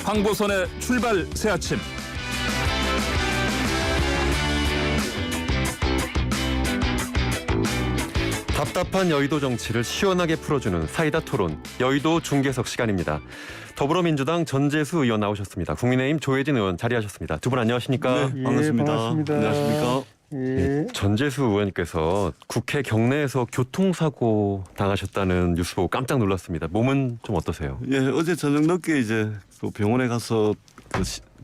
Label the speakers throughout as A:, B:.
A: 황보선의 출발 새 아침.
B: 답답한 여의도 정치를 시원하게 풀어주는 사이다 토론, 여의도 중계석 시간입니다. 더불어민주당 전재수 의원 나오셨습니다. 국민의힘 조혜진 의원 자리하셨습니다. 두 분 안녕하십니까?
C: 네, 반갑습니다.
D: 반갑습니다.
C: 안녕하십니까?
D: 예.
B: 전재수 의원님께서 국회 경내에서 교통사고 당하셨다는 뉴스 보고 깜짝 놀랐습니다. 몸은 좀 어떠세요?
C: 예, 어제 저녁 늦게 이제 그 병원에 가서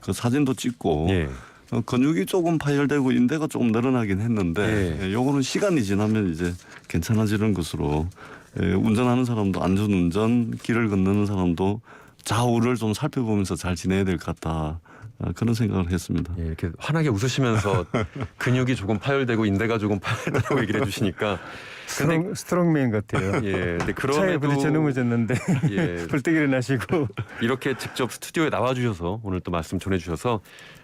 C: 그 사진도 찍고
B: 예.
C: 근육이 조금 파열되고 인대가 조금 늘어나긴 했는데
B: 예.
C: 요거는 시간이 지나면 이제 괜찮아지는 것으로 운전하는 사람도 안전운전, 길을 건너는 사람도 좌우를 좀 살펴보면서 잘 지내야 될 것 같다. 그런 생각을 했습니다.
B: 예, 이렇게 환하게 웃으시면서 근육이 조금 파열되고 인대가 조금 파열되고 얘기를 해주시니까
D: 스트롱맨 같아요.
B: 예, 근데
D: 차에
B: 그럼에도
D: 부딪혀 넘어졌는데
B: 예,
D: 벌떡 일어나시고
B: 이렇게 직접 스튜디오에 나와주셔서 오늘 또 말씀 전해주셔서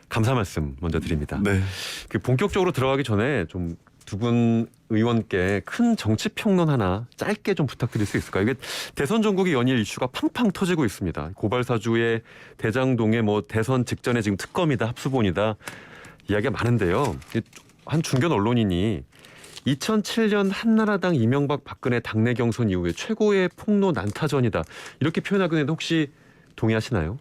B: 감사 말씀 먼저 드립니다.
C: 네.
B: 그 본격적으로 들어가기 전에 좀 두 분 의원께 큰 정치 평론 하나 짧게 좀 부탁드릴 수 있을까요? 이게 대선 전국의 연일 이슈가 팡팡 터지고 있습니다. 고발 사주의 대장동의 뭐 대선 직전에 지금 특검이다, 합수본이다 이야기가 많은데요. 한 중견 언론인이 2007년 한나라당 이명박 박근혜 당내 경선 이후에 최고의 폭로 난타전이다 이렇게 표현하긴 했는데 혹시 동의하시나요?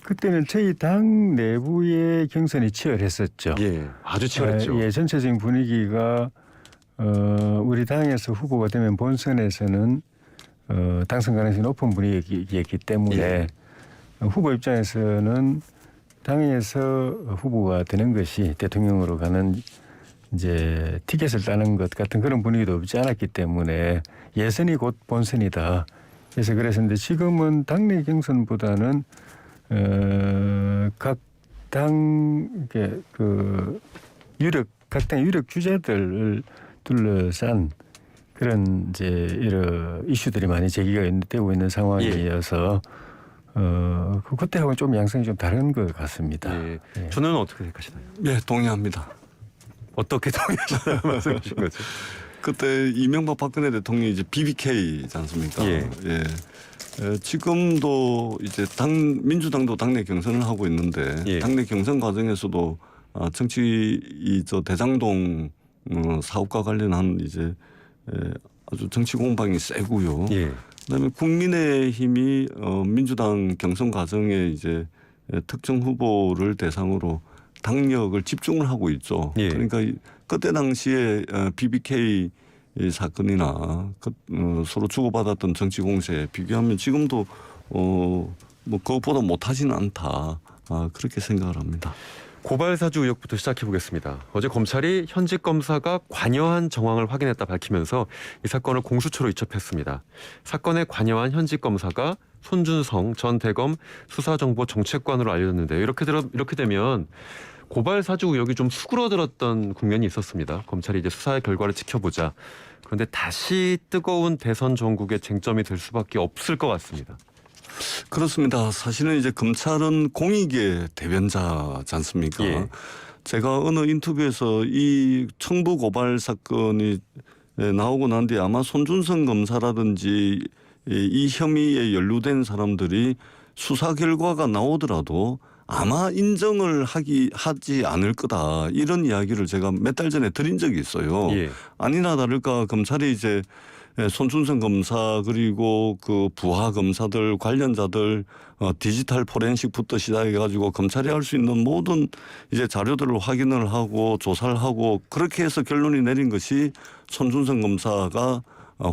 D: 그때는 저희 당 내부의 경선이 치열했었죠.
B: 예, 아주 치열했죠.
D: 예, 전체적인 분위기가 우리 당에서 후보가 되면 본선에서는 당선 가능성이 높은 분위기였기 때문에
B: 예.
D: 후보 입장에서는 당에서 후보가 되는 것이 대통령으로 가는 이제 티켓을 따는 것 같은 그런 분위기도 없지 않았기 때문에 예선이 곧 본선이다. 그래서 그랬었는데 지금은 당내 경선보다는 각 당 그 각 당의 유력 주자들을 둘러싼 그런 이제 여러 이슈들이 많이 제기가 되고 있는 상황이어서 그때하고는 좀 양상이 좀 다른 것 같습니다.
B: 예.
D: 예.
B: 저는 어떻게 생각하시나요?
C: 예, 동의합니다.
B: 어떻게 동의하시나요? 말씀하신 거죠.
C: 그때 이명박 박근혜 대통령이 이제 BBK지 않습니까?
B: 예.
C: 예. 지금도 이제 민주당도 당내 경선을 하고 있는데
B: 예.
C: 당내 경선 과정에서도 저 대장동 사업과 관련한 이제 아주 정치 공방이 세고요.
B: 예.
C: 그다음에 국민의힘이 민주당 경선 과정에 이제 특정 후보를 대상으로 당력을 집중을 하고 있죠.
B: 예.
C: 그러니까 그때 당시에 BBK 사건이나 서로 주고받았던 정치 공세에 비교하면 지금도 뭐 그것보다 못하지는 않다. 그렇게 생각을 합니다.
B: 고발 사주 의혹부터 시작해 보겠습니다. 어제 검찰이 현직 검사가 관여한 정황을 확인했다 밝히면서 이 사건을 공수처로 이첩했습니다. 사건에 관여한 현직 검사가 손준성 전 대검 수사정보정책관으로 알려졌는데요. 이렇게 되면 고발 사주 의혹이 좀 수그러들었던 국면이 있었습니다. 검찰이 이제 수사의 결과를 지켜보자. 그런데 다시 뜨거운 대선 전국의 쟁점이 될 수밖에 없을 것 같습니다.
C: 그렇습니다. 사실은 이제 검찰은 공익의 대변자지 않습니까?
B: 예.
C: 제가 어느 인터뷰에서 이 청부 고발 사건이 나오고 난 뒤에 아마 손준성 검사라든지 이 혐의에 연루된 사람들이 수사 결과가 나오더라도 아마 인정을 하지 않을 거다. 이런 이야기를 제가 몇 달 전에 드린 적이 있어요.
B: 예.
C: 아니나 다를까 검찰이 이제 손준성 검사 그리고 그 부하 검사들 관련자들 디지털 포렌식부터 시작해가지고 검찰이 할 수 있는 모든 이제 자료들을 확인을 하고 조사를 하고 그렇게 해서 결론이 내린 것이 손준성 검사가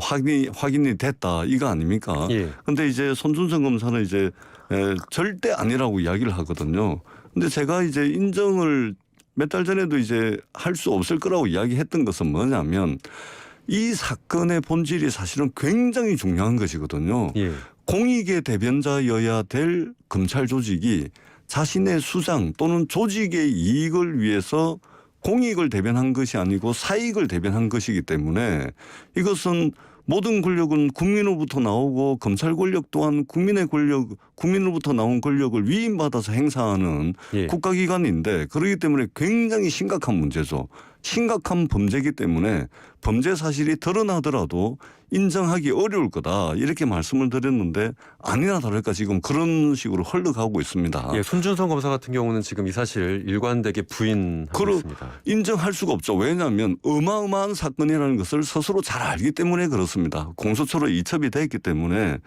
C: 확인이 됐다 이거 아닙니까? 그런데 이제 손준성 검사는 이제 절대 아니라고 이야기를 하거든요. 근데 제가 이제 인정을 몇 달 전에도 이제 할 수 없을 거라고 이야기했던 것은 뭐냐면 이 사건의 본질이 사실은 굉장히 중요한 것이거든요.
B: 예.
C: 공익의 대변자여야 될 검찰 조직이 자신의 수장 또는 조직의 이익을 위해서 공익을 대변한 것이 아니고 사익을 대변한 것이기 때문에 이것은 모든 권력은 국민으로부터 나오고 검찰 권력 또한 국민으로부터 나온 권력을 위임받아서 행사하는
B: 예.
C: 국가기관인데 그렇기 때문에 굉장히 심각한 문제죠. 심각한 범죄이기 때문에 범죄 사실이 드러나더라도 인정하기 어려울 거다 이렇게 말씀을 드렸는데 아니나 다를까 지금 그런 식으로 흘러가고 있습니다.
B: 예, 손준성 검사 같은 경우는 지금 이 사실을 일관되게 부인하고 있습니다.
C: 인정할 수가 없죠. 왜냐하면 어마어마한 사건이라는 것을 스스로 잘 알기 때문에 그렇습니다. 공소처로 이첩이 됐기 때문에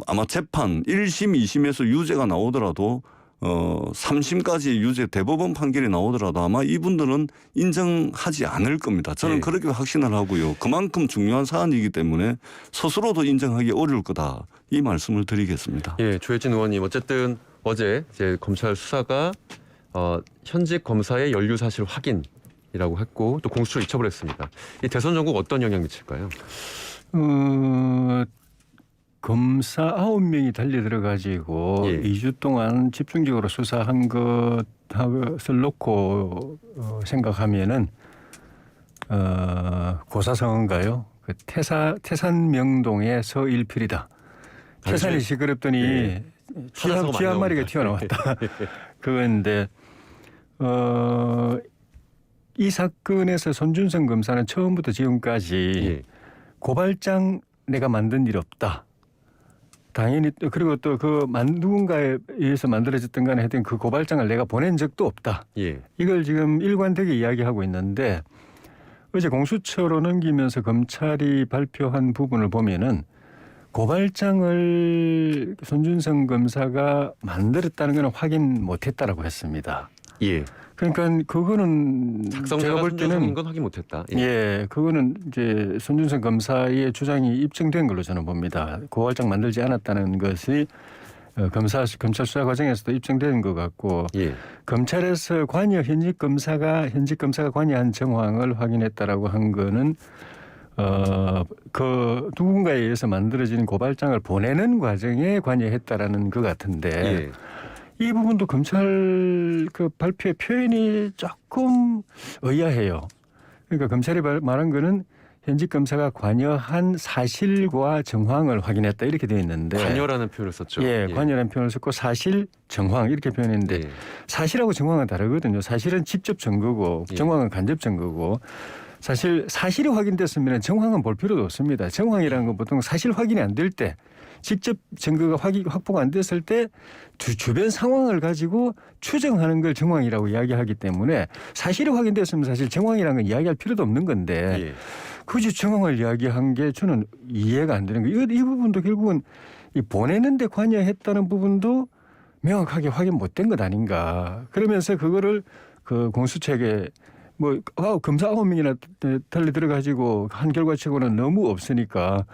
C: 아마 재판 1심, 2심에서 유죄가 나오더라도 3심까지 유죄 대법원 판결이 나오더라도 아마 이분들은 인정하지 않을 겁니다. 저는
B: 예.
C: 그렇게 확신을 하고요. 그만큼 중요한 사안이기 때문에 스스로도 인정하기 어려울 거다. 이 말씀을 드리겠습니다.
B: 예, 조혜진 의원님 어쨌든 어제 이제 검찰 수사가 현직 검사의 연루 사실 확인이라고 했고 또 공수처로 이첩을 했습니다. 이 대선 전국 어떤 영향 미칠까요?
D: 검사 9명이 달려 들어가지고
B: 예.
D: 2주 동안 집중적으로 수사한 것을 놓고 생각하면은 고사성어인가요? 그 태산명동의 서일필이다. 태산이 시끄럽더니
B: 예.
D: 쥐 한 마리가 튀어나왔다. 그건데 이 사건에서 손준성 검사는 처음부터 지금까지
B: 예.
D: 고발장 내가 만든 일 없다. 당연히 그리고 또 그 누군가에 의해서 만들어졌던 간에 하여튼 그 고발장을 내가 보낸 적도 없다.
B: 예.
D: 이걸 지금 일관되게 이야기하고 있는데 어제 공수처로 넘기면서 검찰이 발표한 부분을 보면은 고발장을 손준성 검사가 만들었다는 것은 확인 못했다라고 했습니다.
B: 예.
D: 그러니까 그거는
B: 작성자가
D: 제가 볼
B: 손준성인
D: 때는
B: 건 확인 못했다.
D: 예, 그거는 이제 손준성 검사의 주장이 입증된 걸로 저는 봅니다. 고발장 만들지 않았다는 것이 검찰 수사 과정에서도 입증된 것 같고
B: 예.
D: 검찰에서 현직 검사가 관여한 정황을 확인했다라고 한 거는 그 누군가에 의해서 만들어진 고발장을 보내는 과정에 관여했다라는 것 같은데.
B: 예.
D: 이 부분도 검찰 그 발표의 표현이 조금 의아해요. 그러니까 검찰이 말한 거는 현직 검사가 관여한 사실과 정황을 확인했다 이렇게 되어 있는데
B: 관여라는 표현을 썼죠.
D: 예, 관여라는 표현을 썼고 사실, 정황 이렇게 표현했는데
B: 예.
D: 사실하고 정황은 다르거든요. 사실은 직접 증거고
B: 예.
D: 정황은 간접 증거고 사실이 확인됐으면 정황은 볼 필요도 없습니다. 정황이라는 건 보통 사실 확인이 안 될 때 직접 증거가 확보가 안 됐을 때 주변 상황을 가지고 추정하는 걸 정황이라고 이야기하기 때문에 사실이 확인됐으면 사실 정황이라는 건 이야기할 필요도 없는 건데
B: 예.
D: 굳이 정황을 이야기한 게 저는 이해가 안 되는 거예요. 이 부분도 결국은 이 보내는데 관여했다는 부분도 명확하게 확인 못된 것 아닌가. 그러면서 그거를 그 공수처에게 검사 9명이나 달리 들어가지고 한 결과치고는 너무 없으니까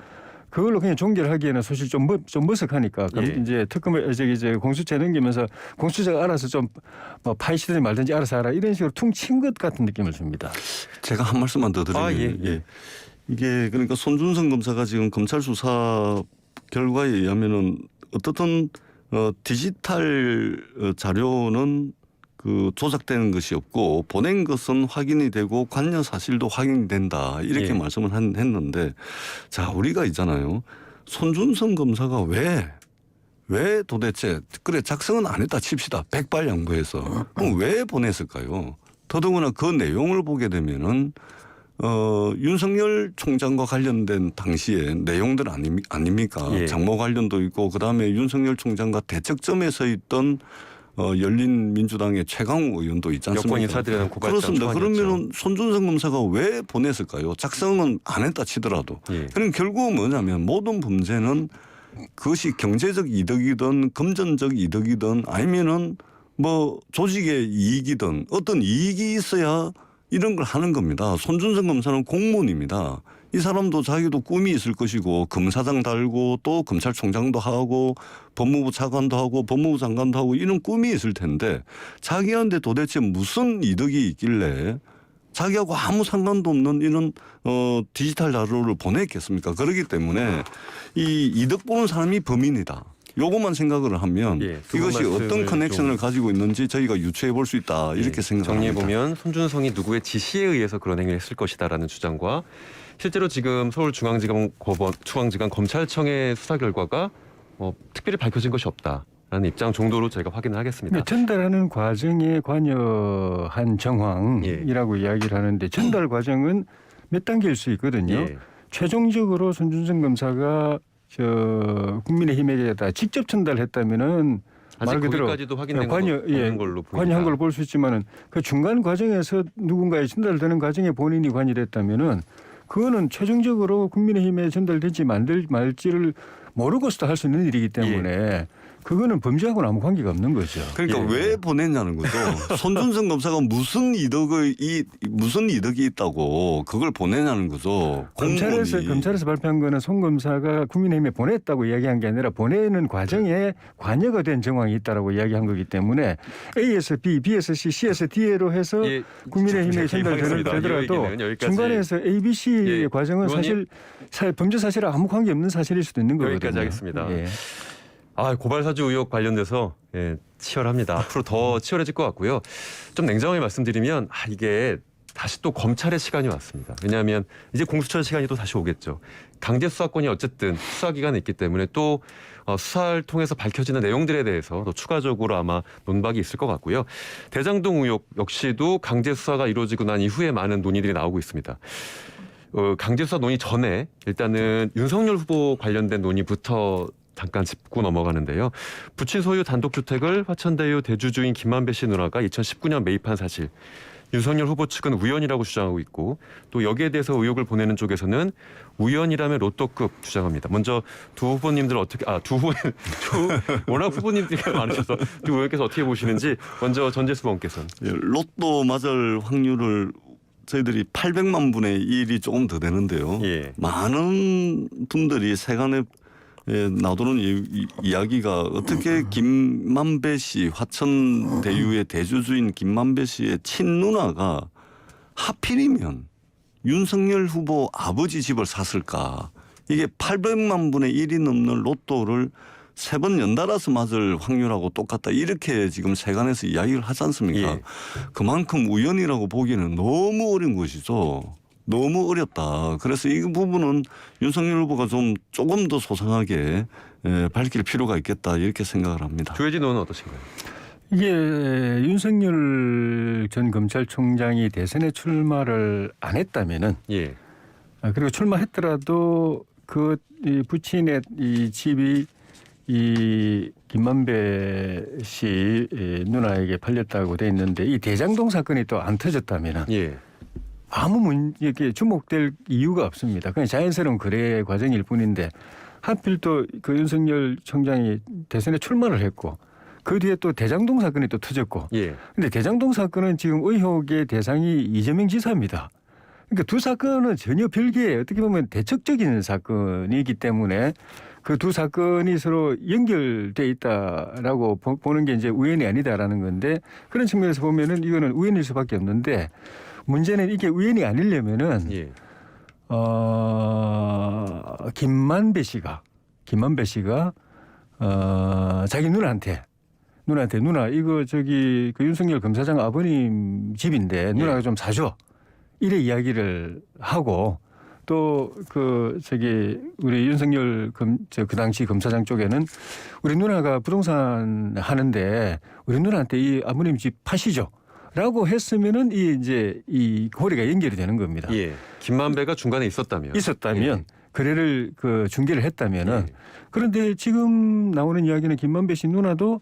D: 그걸로 그냥 종결하기에는 사실 좀 머쓱하니까
B: 예.
D: 이제 특검을 이제 공수처에 넘기면서 공수처가 알아서 좀 파헤치든지 말든지 알아서 하라 이런 식으로 퉁친 것 같은 느낌을 줍니다.
C: 제가 한 말씀만 더 드리면
B: 예.
C: 이게 그러니까 손준성 검사가 지금 검찰 수사 결과에 의하면은 어떻든 디지털 자료는 그 조작되는 것이 없고 보낸 것은 확인이 되고 관여 사실도 확인이 된다 이렇게
B: 예.
C: 말씀을 했는데 자 우리가 있잖아요. 손준성 검사가 왜 도대체 그래 작성은 안 했다 칩시다. 백발양보해서 그럼 왜 보냈을까요? 더더구나 그 내용을 보게 되면은 윤석열 총장과 관련된 당시의 내용들 아닙니까?
B: 예.
C: 장모 관련도 있고 그다음에 윤석열 총장과 대척점에 서 있던 열린민주당의 최강욱 의원도 있지 않습니까?
B: 여권 인사들은 고발장
C: 그렇습니다.
B: 초안이었죠.
C: 그러면 손준성 검사가 왜 보냈을까요? 작성은 안 했다 치더라도.
B: 예.
C: 그럼 결국은 뭐냐면 모든 범죄는 그것이 경제적 이득이든 금전적 이득이든 아니면은 조직의 이익이든 어떤 이익이 있어야 이런 걸 하는 겁니다. 손준성 검사는 공무원입니다. 이 사람도 자기도 꿈이 있을 것이고 검사장 달고 또 검찰총장도 하고 법무부 차관도 하고 법무부 장관도 하고 이런 꿈이 있을 텐데 자기한테 도대체 무슨 이득이 있길래 자기하고 아무 상관도 없는 이런 디지털 자료를 보냈겠습니까? 그렇기 때문에 이 이득 보는 사람이 범인이다. 요것만 생각을 하면
B: 예,
C: 이것이 어떤
B: 말씀을
C: 커넥션을 가지고 있는지 저희가 유추해 볼 수 있다. 이렇게
B: 예,
C: 생각합니다.
B: 정리해보면 손준성이 누구의 지시에 의해서 그런 행위를 했을 것이다라는 주장과 실제로 지금 서울중앙지검 검찰청의 수사 결과가 특별히 밝혀진 것이 없다. 입장 정도로 저희가 확인을 하겠습니다.
D: 그러니까 전달하는 과정에 관여한 정황이라고 이야기를 하는데 전달 과정은 몇 단계일 수 있거든요.
B: 예.
D: 최종적으로 손준성 검사가 국민의힘에게다 직접 전달했다면은
B: 아직
D: 말 그대로
B: 거기까지도 확인된
D: 관여,
B: 건 없는 걸로 보입니다.
D: 관여한 걸 볼 수 있지만은 그 중간 과정에서 누군가에 전달되는 과정에 본인이 관여를 했다면은 그거는 최종적으로 국민의힘에 전달될지 말지를 모르고서도 할 수 있는 일이기 때문에 그거는 범죄하고는 아무 관계가 없는 거죠.
C: 그러니까
B: 예.
C: 왜 보냈냐는 거죠. 손준성 검사가 무슨 이득이 있다고 그걸 보내냐는 거죠. 공무원이.
D: 검찰에서 발표한 거는 송 검사가 국민의힘에 보냈다고 이야기한 게 아니라 보내는 과정에 관여가 된 정황이 있다라고 이야기한 거기 때문에 A에서 B, B에서 C, C에서 D로 해서
B: 예,
D: 국민의힘에
B: 하겠습니다.
D: 전달되더라도
B: 이 얘기는 여기까지.
D: 중간에서 A, B, C의
B: 예,
D: 과정은 사실 범죄 사실과 아무 관계 없는 사실일 수도 있는 거거든요.
B: 여기까지 하겠습니다.
D: 예.
B: 고발 사주 의혹 관련돼서 치열합니다. 앞으로 더 치열해질 것 같고요. 좀 냉정하게 말씀드리면 이게 다시 또 검찰의 시간이 왔습니다. 왜냐하면 이제 공수처의 시간이 또 다시 오겠죠. 강제 수사권이 어쨌든 수사 기간에 있기 때문에 또 수사를 통해서 밝혀지는 내용들에 대해서 또 추가적으로 아마 논박이 있을 것 같고요. 대장동 의혹 역시도 강제 수사가 이루어지고 난 이후에 많은 논의들이 나오고 있습니다. 강제 수사 논의 전에 일단은 윤석열 후보 관련된 논의부터 잠깐 짚고 넘어가는데요. 부친 소유 단독주택을 화천대유 대주주인 김만배 씨 누나가 2019년 매입한 사실. 윤석열 후보 측은 우연이라고 주장하고 있고 또 여기에 대해서 의혹을 보내는 쪽에서는 우연이라면 로또급 주장합니다. 먼저 두 후보님들 워낙 후보님들이 많으셔서 두 의원께서 어떻게 보시는지 먼저 전재수 의원께서는.
C: 로또 맞을 확률을 저희들이 800만 분의 1이 조금 더 되는데요.
B: 예.
C: 많은 분들이 세간에 나오는 이야기가 어떻게 김만배 씨 화천대유의 대주주인 김만배 씨의 친누나가 하필이면 윤석열 후보 아버지 집을 샀을까. 이게 800만 분의 1이 넘는 로또를 3번 연달아서 맞을 확률하고 똑같다. 이렇게 지금 세간에서 이야기를 하지 않습니까?
B: 예.
C: 그만큼 우연이라고 보기에는 너무 어려운 것이죠. 너무 어렵다. 그래서 이 부분은 윤석열 후보가 조금 더 소상하게 밝힐 필요가 있겠다. 이렇게 생각을 합니다.
B: 조혜진 의원은 어떠신가요?
D: 이게 윤석열 전 검찰총장이 대선에 출마를 안 했다면은
B: 예.
D: 그리고 출마했더라도 이 부친의 이 집이 이 김만배 씨 누나에게 팔렸다고 돼 있는데 이 대장동 사건이 또 안 터졌다면은
B: 예.
D: 이렇게 주목될 이유가 없습니다. 그냥 자연스러운 거래 과정일 뿐인데 하필 또 그 윤석열 총장이 대선에 출마를 했고 그 뒤에 또 대장동 사건이 또 터졌고.
B: 예.
D: 근데 대장동 사건은 지금 의혹의 대상이 이재명 지사입니다. 그러니까 두 사건은 전혀 별개의 어떻게 보면 대척적인 사건이기 때문에 그 두 사건이 서로 연결돼 있다라고 보는 게 이제 우연이 아니다라는 건데 그런 측면에서 보면은 이거는 우연일 수밖에 없는데 문제는 이게 우연이 아니려면은
B: 예.
D: 김만배 씨가 자기 누나한테 누나 이거 그 윤석열 검사장 아버님 집인데 누나가
B: 예.
D: 좀 사줘 이래 이야기를 하고 또 우리 윤석열 그 당시 검사장 쪽에는 우리 누나가 부동산 하는데 우리 누나한테 이 아버님 집 파시죠. 라고 했으면은 이 고리가 연결이 되는 겁니다.
B: 예. 김만배가 중간에 있었다면. 예.
D: 거래를 중개를 했다면은
B: 예.
D: 그런데 지금 나오는 이야기는 김만배 씨 누나도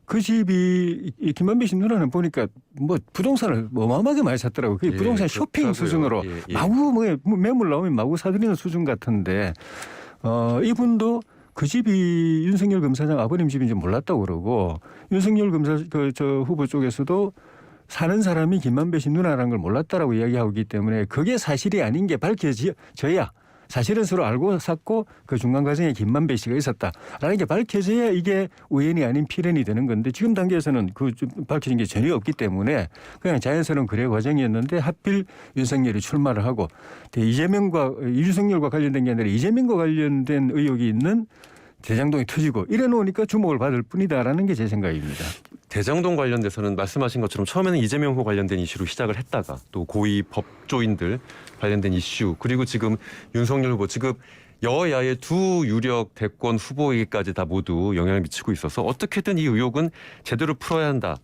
D: 그 집이 이 김만배 씨 누나는 보니까 뭐 부동산을 어마어마하게 많이 샀더라고요. 그게
B: 예,
D: 부동산 쇼핑
B: 그렇다고요.
D: 수준으로
B: 예.
D: 마구 매물 나오면 마구 사들이는 수준 같은데 이분도 그 집이 윤석열 검사장 아버님 집인지 몰랐다고 그러고 윤석열 검사 저 후보 쪽에서도 사는 사람이 김만배 씨 누나라는 걸 몰랐다라고 이야기하고 있기 때문에 그게 사실이 아닌 게 밝혀져야 사실은 서로 알고 샀고 그 중간 과정에 김만배 씨가 있었다라는 게 밝혀져야 이게 우연이 아닌 필연이 되는 건데 지금 단계에서는 밝혀진 게 전혀 없기 때문에 그냥 자연스러운 거래 과정이었는데 하필 윤석열이 출마를 하고 윤석열과 관련된 게 아니라 이재명과 관련된 의혹이 있는 대장동이 터지고 이래 놓으니까 주목을 받을 뿐이다라는 게 제 생각입니다.
B: 대장동 관련돼서는 말씀하신 것처럼 처음에는 이재명 후보 관련된 이슈로 시작을 했다가 또 고위 법조인들 관련된 이슈 그리고 지금 윤석열 후보 지금 여야의 두 유력 대권 후보에게까지 다 모두 영향을 미치고 있어서 어떻게든 이 의혹은 제대로 풀어야 한다.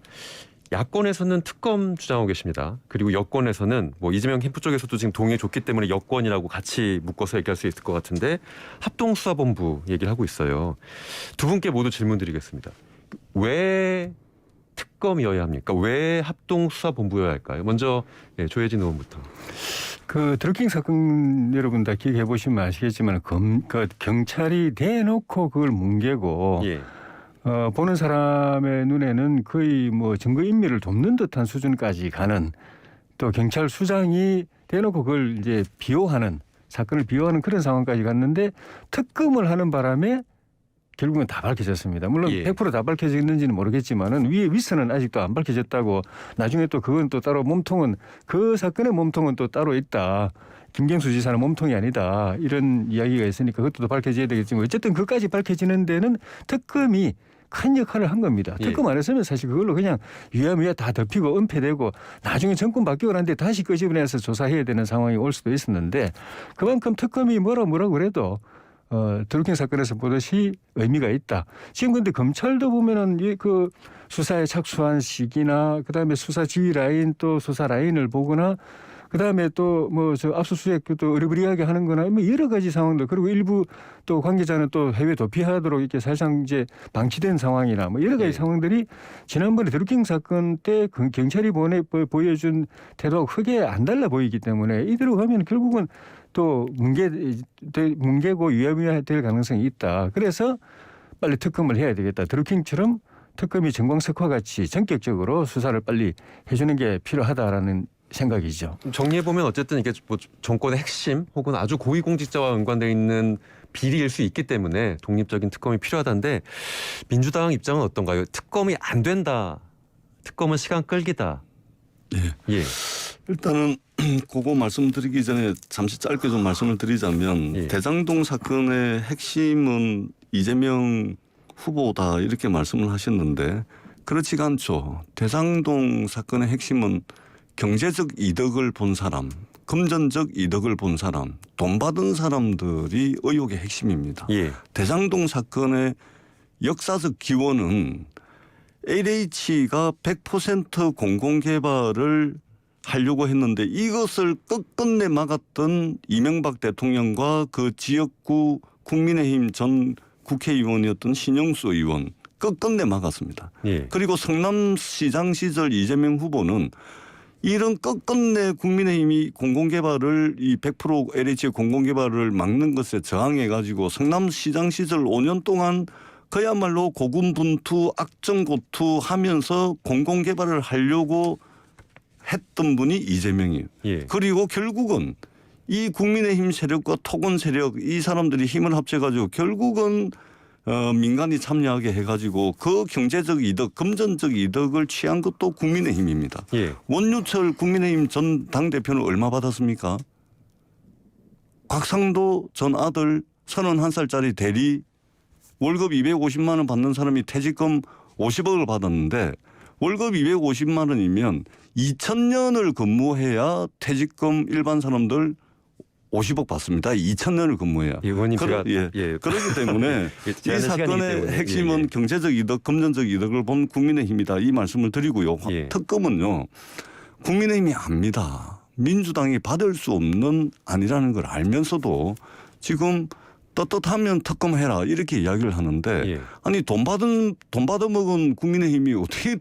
B: 야권에서는 특검 주장하고 계십니다. 그리고 여권에서는 뭐 이재명 캠프 쪽에서도 지금 동의해 줬기 때문에 여권이라고 같이 묶어서 얘기할 수 있을 것 같은데 합동수사본부 얘기를 하고 있어요. 두 분께 모두 질문 드리겠습니다. 왜 특검이어야 합니까? 왜 합동수사본부여야 할까요? 먼저 조혜진 의원부터.
D: 그 드루킹 사건 여러분 다 기억해 보시면 아시겠지만 그 경찰이 대놓고 그걸 뭉개고
B: 예.
D: 보는 사람의 눈에는 거의 뭐 증거인멸을 돕는 듯한 수준까지 가는 또 경찰 수장이 대놓고 그걸 이제 비호하는 사건을 비호하는 그런 상황까지 갔는데 특검을 하는 바람에 결국은 다 밝혀졌습니다. 물론
B: 예.
D: 100% 다 밝혀졌는지는 모르겠지만은 윗선은 아직도 안 밝혀졌다고 나중에 또 그건 또 따로 몸통은 그 사건의 몸통은 또 따로 있다. 김경수 지사는 몸통이 아니다. 이런 이야기가 있으니까 그것도 밝혀져야 되겠지만 어쨌든 그까지 밝혀지는 데는 특검이 큰 역할을 한 겁니다.
B: 예.
D: 특검 안 했으면 사실 그걸로 그냥 유야무야 다 덮이고 은폐되고 나중에 정권 바뀌고 난데 다시 끄집어내서 조사해야 되는 상황이 올 수도 있었는데 그만큼 특검이 뭐라 그래도 드루킹 사건에서 보듯이 의미가 있다. 지금 근데 검찰도 보면은 그 수사에 착수한 시기나 그다음에 수사 지휘 라인 또 수사 라인을 보거나 그다음에 또 뭐 저 압수수색도 어리버리하게 하는 거나 뭐 여러 가지 상황들 그리고 일부 또 관계자는 또 해외 도피하도록 이렇게 사실상 이제 방치된 상황이나 뭐 여러 가지 상황들이 지난번에 드루킹 사건 때 경찰이 보여준 태도가 크게 안 달라 보이기 때문에 이대로 가면 결국은 또 뭉개고 유야무야 될 가능성이 있다. 그래서 빨리 특검을 해야 되겠다. 드루킹처럼 특검이 정광석화 같이 전격적으로 수사를 빨리 해주는 게 필요하다라는 생각이죠.
B: 정리해보면 어쨌든 이게 뭐 정권의 핵심 혹은 아주 고위공직자와 연관되어 있는 비리일 수 있기 때문에 독립적인 특검이 필요하다는데 민주당 입장은 어떤가요? 특검이 안 된다. 특검은 시간 끌기다.
C: 예.
B: 예.
C: 일단은 그거 말씀드리기 전에 잠시 짧게 좀 말씀을 드리자면
B: 예.
C: 대장동 사건의 핵심은 이재명 후보다 이렇게 말씀을 하셨는데 그렇지가 않죠. 대장동 사건의 핵심은 경제적 이득을 본 사람, 금전적 이득을 본 사람, 돈 받은 사람들이 의혹의 핵심입니다.
B: 예.
C: 대장동 사건의 역사적 기원은 LH가 100% 공공개발을 하려고 했는데 이것을 끝끝내 막았던 이명박 대통령과 그 지역구 국민의힘 전 국회의원이었던 신영수 의원 끝끝내 막았습니다.
B: 예.
C: 그리고 성남시장 시절 이재명 후보는 이런 끝끝내 국민의힘이 공공개발을 이 100% LH의 공공개발을 막는 것에 저항해가지고 성남시장 시절 5년 동안 그야말로 고군분투 악정고투하면서 공공개발을 하려고 했던 분이 이재명이에요.
B: 예.
C: 그리고 결국은 이 국민의힘 세력과 토건 세력 이 사람들이 힘을 합쳐가지고 결국은 민간이 참여하게 해가지고 그 경제적 이득, 금전적 이득을 취한 것도 국민의힘입니다.
B: 예.
C: 원유철 국민의힘 전 당대표는 얼마 받았습니까? 곽상도 전 아들 31살짜리 대리 월급 250만 원 받는 사람이 퇴직금 50억을 받았는데 월급 250만 원이면 2000년을 근무해야 퇴직금 일반 사람들 50억 받습니다. 2000년을 근무해야.
B: 의원님 제가
C: 그렇기 때문에 이
B: 제한의 시간이기
C: 사건의
B: 때문에.
C: 핵심은
B: 예.
C: 경제적 이득, 금전적 이득을 본 국민의힘이다. 이 말씀을 드리고요.
B: 예.
C: 특검은요. 국민의힘이 압니다. 민주당이 받을 수 없는 안이라는 걸 알면서도 지금 떳떳하면 특검해라 이렇게 이야기를 하는데
B: 예.
C: 아니 돈 받아먹은 국민의힘이 어떻게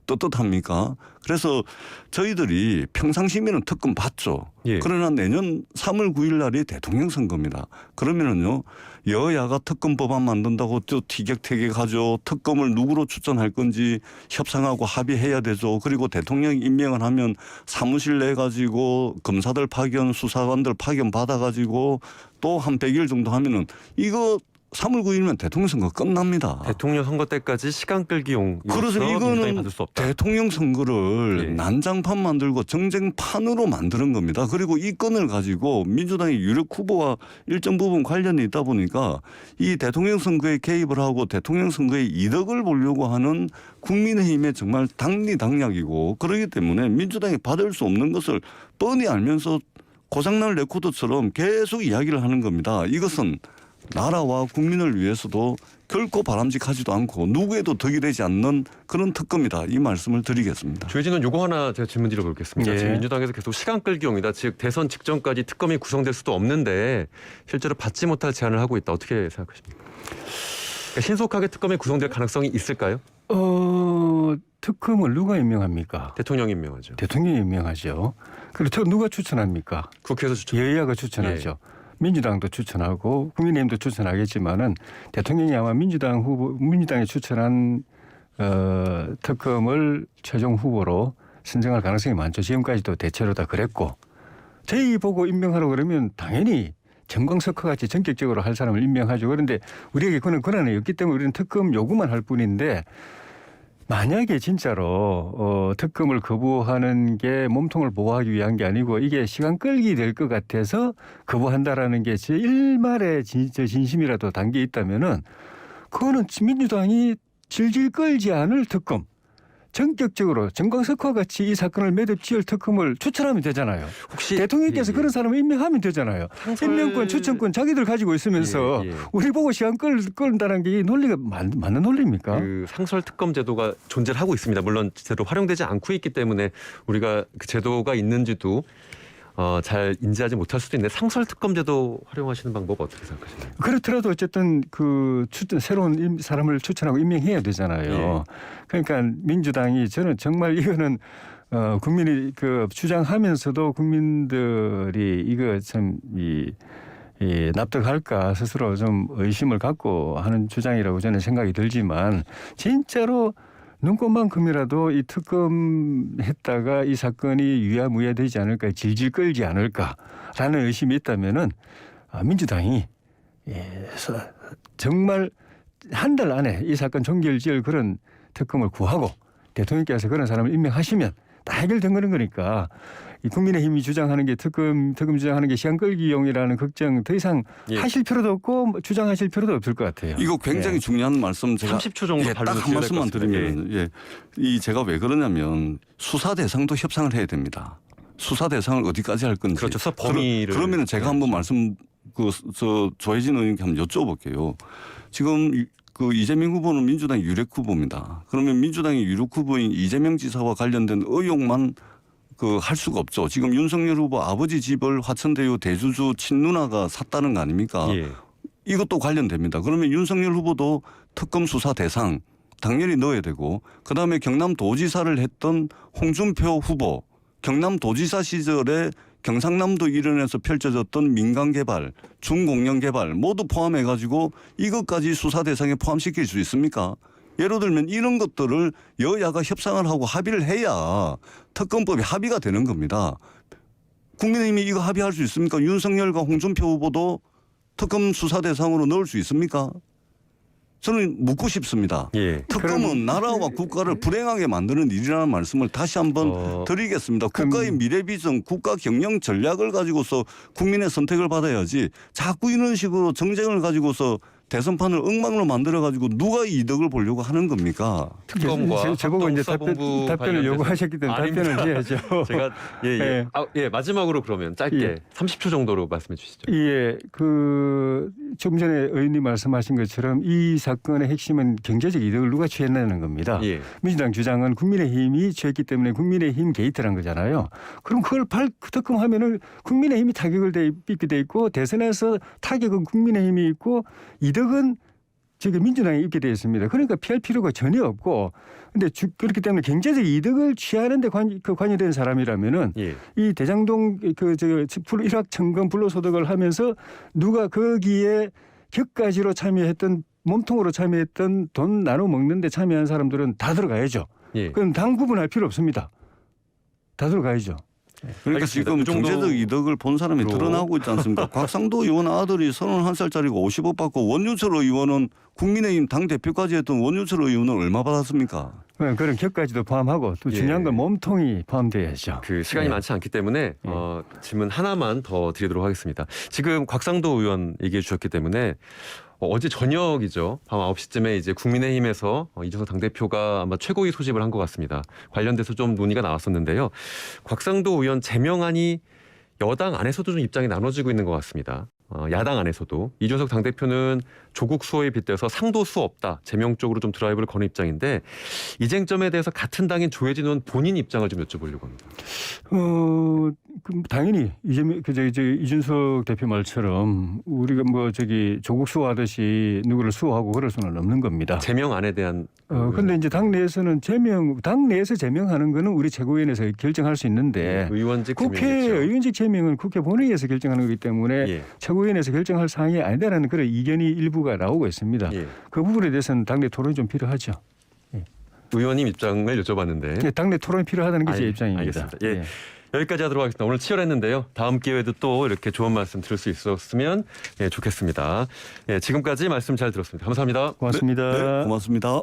C: 떳떳합니까? 그래서 저희들이 평상시면은 특검 받죠.
B: 예.
C: 그러나 내년 3월 9일 날이 대통령 선거입니다. 그러면은요 여야가 특검 법안 만든다고 또 티격태격하죠. 특검을 누구로 추천할 건지 협상하고 합의해야 되죠. 그리고 대통령 임명을 하면 사무실 내 가지고 검사들 파견, 수사관들 파견 받아가지고 또 한 100일 정도 하면은 이거 3월 9일이면 대통령 선거 끝납니다.
B: 대통령 선거 때까지 시간 끌기용.
C: 그래서 이거는
B: 받을 수 없다.
C: 대통령 선거를
B: 예.
C: 난장판 만들고 정쟁판으로 만드는 겁니다. 그리고 이 건을 가지고 민주당의 유력 후보와 일정 부분 관련이 있다 보니까 이 대통령 선거에 개입을 하고 대통령 선거에 이득을 보려고 하는 국민의힘의 정말 당리당략이고 그렇기 때문에 민주당이 받을 수 없는 것을 뻔히 알면서 고장난 레코드처럼 계속 이야기를 하는 겁니다. 이것은 나라와 국민을 위해서도 결코 바람직하지도 않고 누구에도 덕이 되지 않는 그런 특검이다. 이 말씀을 드리겠습니다.
B: 조혜진은 요거 하나 제가 질문 드려보겠습니다.
D: 예.
B: 지금 민주당에서 계속 시간 끌기용이다. 즉 대선 직전까지 특검이 구성될 수도 없는데 실제로 받지 못할 제안을 하고 있다. 어떻게 생각하십니까? 그러니까 신속하게 특검이 구성될 가능성이 있을까요?
D: 특검을 누가 임명합니까?
B: 대통령이 임명하죠.
D: 대통령이 임명하죠. 그리고 누가 추천합니까?
B: 국회에서 추천.
D: 여야가 추천하죠. 민주당도 추천하고 국민의힘도 추천하겠지만은 대통령이 아마 민주당이 추천한 특검을 최종 후보로 선정할 가능성이 많죠. 지금까지도 대체로 다 그랬고 저희 보고 임명하라고 그러면 당연히 정광석화 같이 전격적으로 할 사람을 임명하죠. 그런데 우리에게 그런 권한이 없기 때문에 우리는 특검 요구만 할 뿐인데 만약에 진짜로 특검을 거부하는 게 몸통을 보호하기 위한 게 아니고 이게 시간 끌기 될 것 같아서 거부한다라는 게 제 일말의 진심이라도 담겨 있다면은 그거는 민주당이 질질 끌지 않을 특검, 전격적으로 정광석화 같이 이 사건을 매듭지을 특검을 추천하면 되잖아요.
B: 혹시
D: 대통령께서 그런 사람을 임명하면 되잖아요. 임명권, 추천권 자기들 가지고 있으면서 우리 보고 시간 끌다는 게 이 논리가 맞는 논리입니까?
B: 그 상설 특검 제도가 존재를 하고 있습니다. 물론 제대로 활용되지 않고 있기 때문에 우리가 그 제도가 있는지도 잘 인지하지 못할 수도 있는데 상설 특검 제도 활용하시는 방법 어떻게 생각하시나요?
D: 그렇더라도 어쨌든 새로운 사람을 추천하고 임명해야 되잖아요. 그러니까 민주당이 저는 정말 이거는 국민이 주장하면서도 국민들이 이거 참 납득할까 스스로 좀 의심을 갖고 하는 주장이라고 저는 생각이 들지만 진짜로 눈꽃만큼이라도 이 특검 했다가 이 사건이 유야무야되지 않을까 질질 끌지 않을까라는 의심이 있다면은 민주당이 정말 한 달 안에 이 사건 종결지을 그런 특검을 구하고 대통령께서 그런 사람을 임명하시면 다 해결된 거니까 이 국민의힘이 주장하는 게 특검 주장하는 게 시간 끌기용이라는 걱정 더 이상 하실 필요도 없고 주장하실 필요도 없을 것 같아요.
C: 이거 굉장히 중요한 말씀 제가
B: 30초 정도
C: 딱 한 말씀만 드리면 이 제가 왜 그러냐면 수사 대상도 협상을 해야 됩니다. 수사 대상을 어디까지 할 건지.
B: 그렇죠. 수사 범위를.
C: 그러면 제가 한번 말씀 조혜진 의원님께 한번 여쭤볼게요. 지금 그 이재명 후보는 민주당 유력 후보입니다. 그러면 민주당의 유력 후보인 이재명 지사와 관련된 의혹만 할 수가 없죠. 지금 윤석열 후보 아버지 집을 화천대유 대주주 친누나가 샀다는 거 아닙니까? 이것도 관련됩니다. 그러면 윤석열 후보도 특검 수사 대상 당연히 넣어야 되고 그다음에 경남도지사를 했던 홍준표 후보 경남도지사 시절에 경상남도 일원에서 펼쳐졌던 민간개발, 중공영개발 모두 포함해가지고 이것까지 수사 대상에 포함시킬 수 있습니까? 예를 들면 이런 것들을 여야가 협상을 하고 합의를 해야 특검법이 합의가 되는 겁니다. 국민의힘이 이거 합의할 수 있습니까? 윤석열과 홍준표 후보도 특검 수사 대상으로 넣을 수 있습니까? 저는 묻고 싶습니다. 특검은 나라와 국가를 불행하게 만드는 일이라는 말씀을 다시 한번 드리겠습니다. 국가의 미래 비전, 국가 경영 전략을 가지고서 국민의 선택을 받아야지 자꾸 이런 식으로 정쟁을 가지고서 대선판을 엉망으로 만들어가지고 누가 이득을 보려고 하는 겁니까?
B: 특검과
D: 저보고 이제 답변을 요구하셨기 때문에 답변을 해야죠.
B: 제가 마지막으로 그러면 짧게 30초 정도로 말씀해 주시죠.
D: 좀 전에 의원님 말씀하신 것처럼 이 사건의 핵심은 경제적 이득을 누가 취했냐는 겁니다. 민주당 주장은 국민의힘이 취했기 때문에 국민의힘 게이트란 거잖아요. 그럼 그걸 특검하면은 국민의힘이 타격을 입게 돼 있고 대선에서 타격은 국민의힘이 있고 이득은 민주당이 입게 되어 있습니다. 그러니까 피할 필요가 전혀 없고, 근데 그렇기 때문에 경제적 이득을 취하는데 관여된 사람이라면은 이 대장동 일확천금 불로소득을 하면서 누가 거기에 격가지로 참여했던 몸통으로 참여했던 돈 나눠 먹는데 참여한 사람들은 다 들어가야죠. 그럼 당 구분할 필요 없습니다. 다 들어가야죠.
C: 그러니까 지금 경제적 이득을 본 사람이 드러나고 있지 않습니까? 곽상도 의원 아들이 31살짜리가 50억 받고 원유철 의원은 국민의힘 당대표까지 했던 원유철 의원은 얼마 받았습니까?
D: 그런 격까지도 포함하고 또 중요한 건 몸통이 포함돼야죠.
B: 시간이 많지 않기 때문에 질문 하나만 더 드리도록 하겠습니다. 지금 곽상도 의원 얘기해 주셨기 때문에 어제 저녁이죠. 밤 9시쯤에 이제 국민의힘에서 이재석 당대표가 아마 최고위 소집을 한 것 같습니다. 관련돼서 좀 논의가 나왔었는데요. 곽상도 의원 제명안이 여당 안에서도 좀 입장이 나눠지고 있는 것 같습니다. 야당 안에서도 이준석 당대표는 조국 수호에 빗대서 상도수 없다. 제명 쪽으로 좀 드라이브를 거는 입장인데 이 쟁점에 대해서 같은 당인 조혜진 의원 본인 입장을 좀 여쭤보려고 합니다.
D: 그럼 당연히 이준석 대표 말처럼 우리가 조국 수호하듯이 누구를 수호하고 그럴 수는 없는 겁니다.
B: 제명안에 대한
D: 근데 이제 당 내에서 제명하는 거는 우리 최고위원회에서 결정할 수 있는데
B: 의원직
D: 의원직 제명은 국회 본회의에서 결정하는 거기 때문에
B: 예.
D: 최고위원회에서 결정할 사항이 아니다라는 그런 이견이 일부가 나오고 있습니다.
B: 예.
D: 그 부분에 대해서는 당내 토론이 좀 필요하죠.
B: 의원님 입장을 여쭤봤는데
D: 당내 토론이 필요하다는 게 제 입장입니다.
B: 알겠습니다. 예. 여기까지 하도록 하겠습니다. 오늘 치열했는데요. 다음 기회에도 또 이렇게 좋은 말씀 들을 수 있었으면 좋겠습니다. 지금까지 말씀 잘 들었습니다. 감사합니다.
D: 고맙습니다.
C: 네, 고맙습니다.